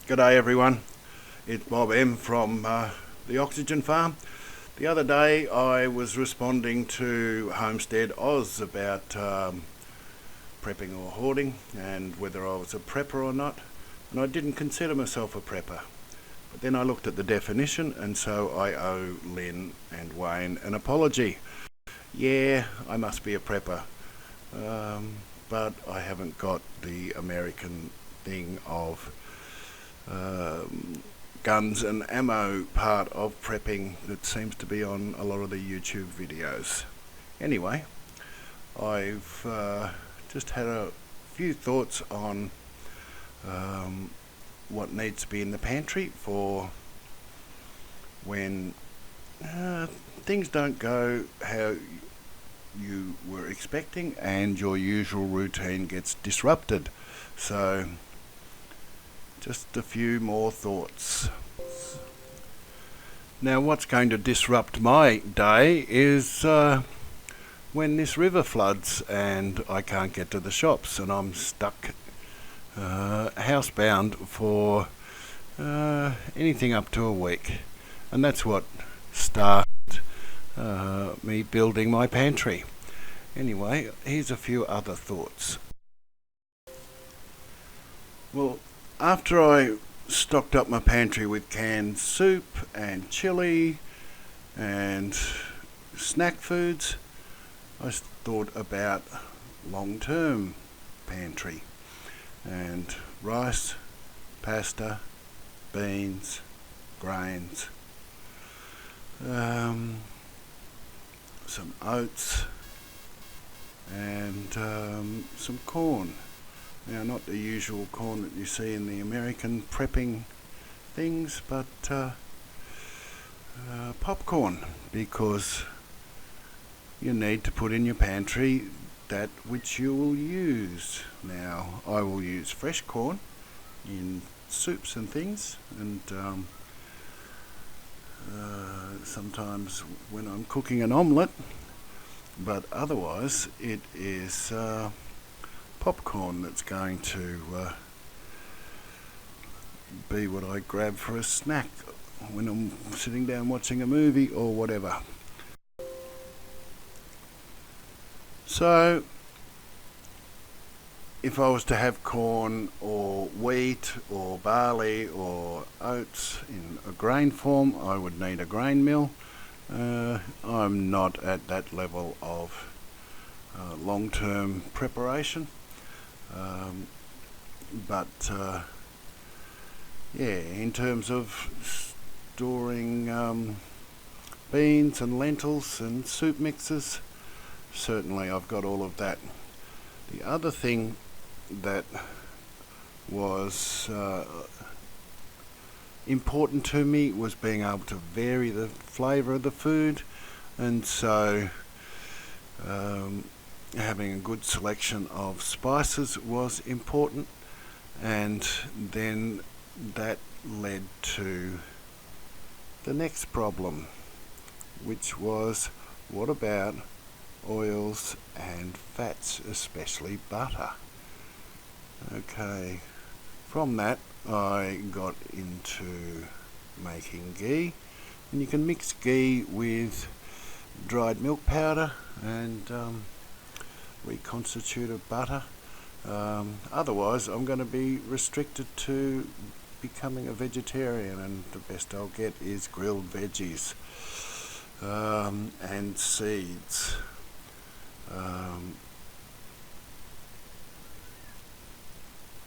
G'day everyone, it's Bob M from the Oxygen Farm. The other day I was responding to Homestead Oz about prepping or hoarding and whether I was a prepper or not, and I didn't consider myself a prepper. But then I looked at the definition, and so I owe Lynn and Wayne an apology. Yeah, I must be a prepper, but I haven't got the American thing of guns and ammo part of prepping that seems to be on a lot of the YouTube videos. Anyway, I've just had a few thoughts on what needs to be in the pantry for when things don't go how you were expecting and your usual routine gets disrupted. So just a few more thoughts. Now, what's going to disrupt my day is when this river floods and I can't get to the shops and I'm stuck housebound for anything up to a week. And that's what started me building my pantry. Anyway, here's a few other thoughts. Well, after I stocked up my pantry with canned soup and chili and snack foods, I thought about long-term pantry and rice, pasta, beans, grains, some oats and some corn. Now, not the usual corn that you see in the American prepping things, but popcorn, because you need to put in your pantry that which you will use. Now, I will use fresh corn in soups and things, and sometimes when I'm cooking an omelette, but otherwise it is popcorn that's going to be what I grab for a snack when I'm sitting down watching a movie or whatever. So if I was to have corn or wheat or barley or oats in a grain form, I would need a grain mill. I'm not at that level of long-term preparation. But yeah, in terms of storing beans and lentils and soup mixes, certainly I've got all of that. The other thing that was important to me was being able to vary the flavour of the food, and so having a good selection of spices was important, and then that led to the next problem, which was, what about oils and fats, especially butter? Okay, from that I got into making ghee, and you can mix ghee with dried milk powder and reconstituted butter. Otherwise I'm going to be restricted to becoming a vegetarian, and the best I'll get is grilled veggies and seeds.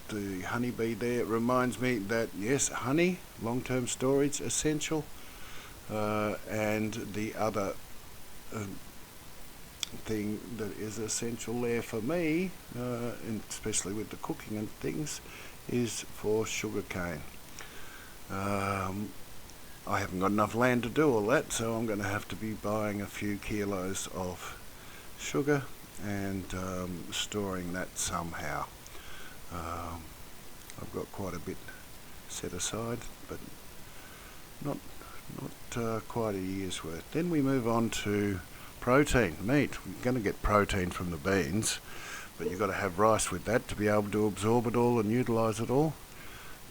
The honeybee there reminds me that yes, honey, long-term storage, essential, and the other thing that is essential there for me, and especially with the cooking and things, is for sugarcane. I haven't got enough land to do all that, so I'm going to have to be buying a few kilos of sugar and storing that somehow. I've got quite a bit set aside, but not quite a year's worth. Then we move on to protein, meat. We're going to get protein from the beans, but you've got to have rice with that to be able to absorb it all and utilise it all.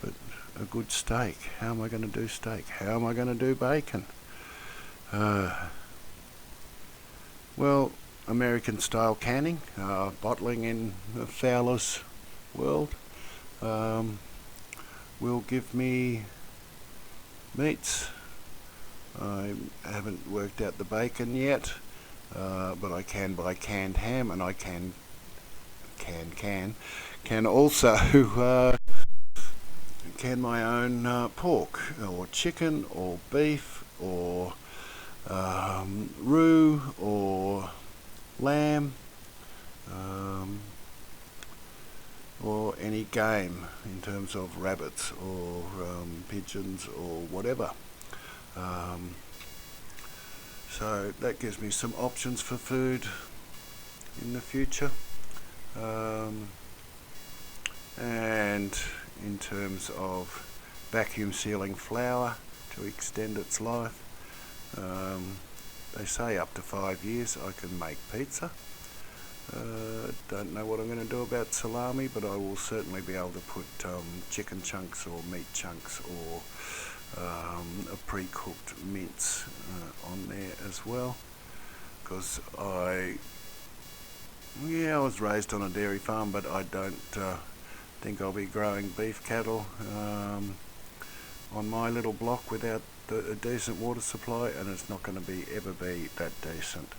But a good steak? How am I going to do steak? How am I going to do bacon? Well, American style canning, bottling in the Fowler's world, will give me meats. I haven't worked out the bacon yet, but I can buy canned ham, and I can also can my own pork or chicken or beef or roux or lamb, or any game in terms of rabbits or pigeons or whatever. So that gives me some options for food in the future. And in terms of vacuum sealing flour to extend its life, they say up to 5 years I can make pizza. Don't know what I'm going to do about salami, but I will certainly be able to put chicken chunks or meat chunks or a pre-cooked mince on there as well, because I was raised on a dairy farm, but I don't think I'll be growing beef cattle on my little block without a decent water supply, and it's not going to ever be that decent.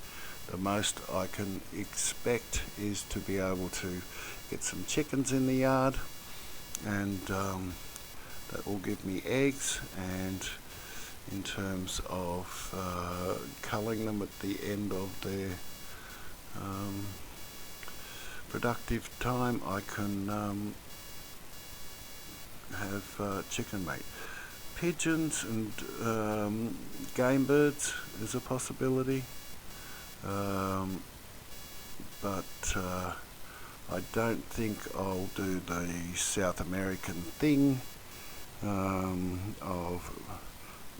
The most I can expect is to be able to get some chickens in the yard, and that will give me eggs, and in terms of culling them at the end of their productive time, I can have chicken meat. Pigeons and game birds is a possibility, but I don't think I'll do the South American thing of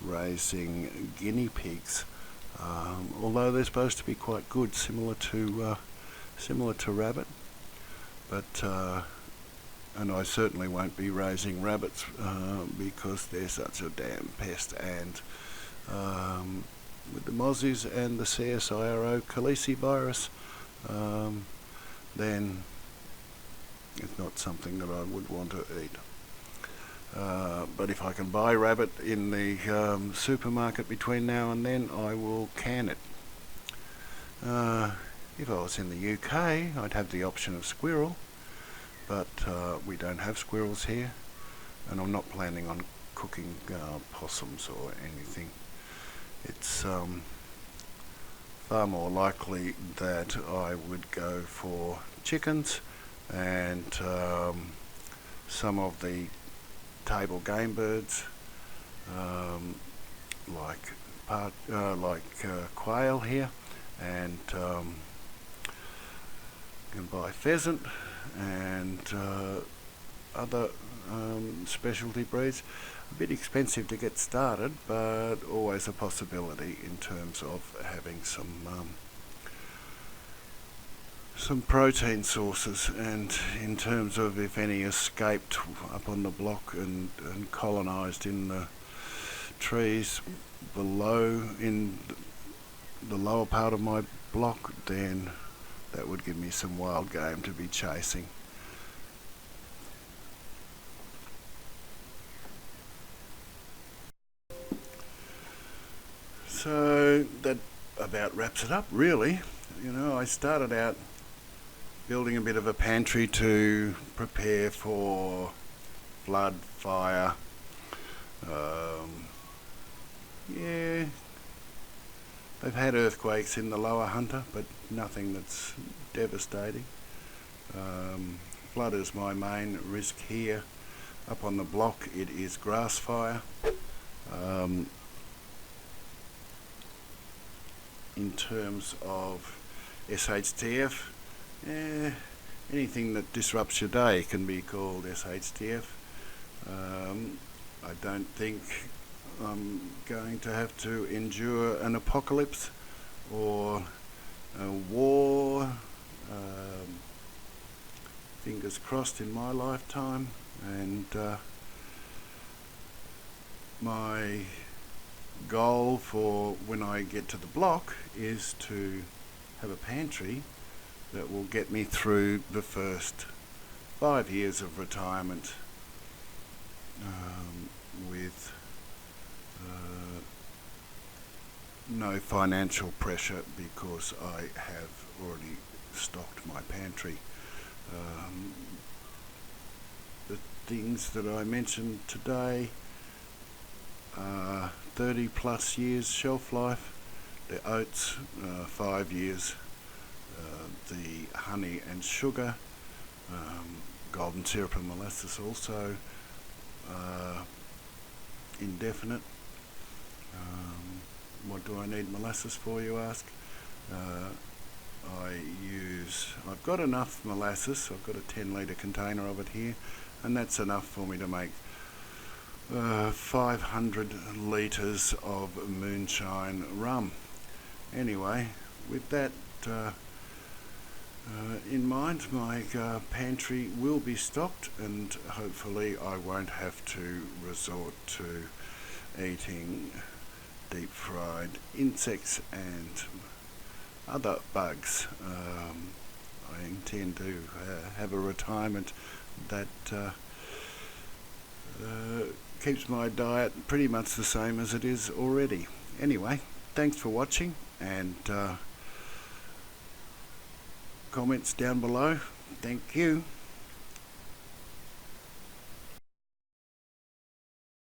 raising guinea pigs, although they're supposed to be quite good, similar to rabbit, but and I certainly won't be raising rabbits because they're such a damn pest, and with the mozzies and the CSIRO Khaleesi virus, then it's not something that I would want to eat. But if I can buy rabbit in the supermarket between now and then, I will can it. If I was in the UK, I'd have the option of squirrel, but we don't have squirrels here, and I'm not planning on cooking possums or anything. It's far more likely that I would go for chickens and some of the table game birds, like quail here, and can buy pheasant and other specialty breeds. A bit expensive to get started, but always a possibility in terms of having some protein sources, and in terms of if any escaped up on the block and colonised in the trees below, in the lower part of my block, then that would give me some wild game to be chasing. So that about wraps it up, really. You know, I started out building a bit of a pantry to prepare for flood, fire. Yeah, they've had earthquakes in the lower Hunter, but nothing that's devastating. Flood is my main risk here. Up on the block, it is grass fire. In terms of SHTF, anything that disrupts your day can be called SHTF. I don't think I'm going to have to endure an apocalypse or a war, fingers crossed, in my lifetime, and my goal for when I get to the block is to have a pantry that will get me through the first 5 years of retirement with no financial pressure, because I have already stocked my pantry. The things that I mentioned today are 30 plus years shelf life. The oats, 5 years. The honey and sugar, golden syrup and molasses also indefinite. What do I need molasses for, you ask? I've got enough molasses. I've got a 10 litre container of it here, and that's enough for me to make 500 litres of moonshine rum. Anyway, with that in mind, my pantry will be stocked, and hopefully I won't have to resort to eating deep fried insects and other bugs. I intend to have a retirement that keeps my diet pretty much the same as it is already. Anyway, thanks for watching, and comments down below. Thank you.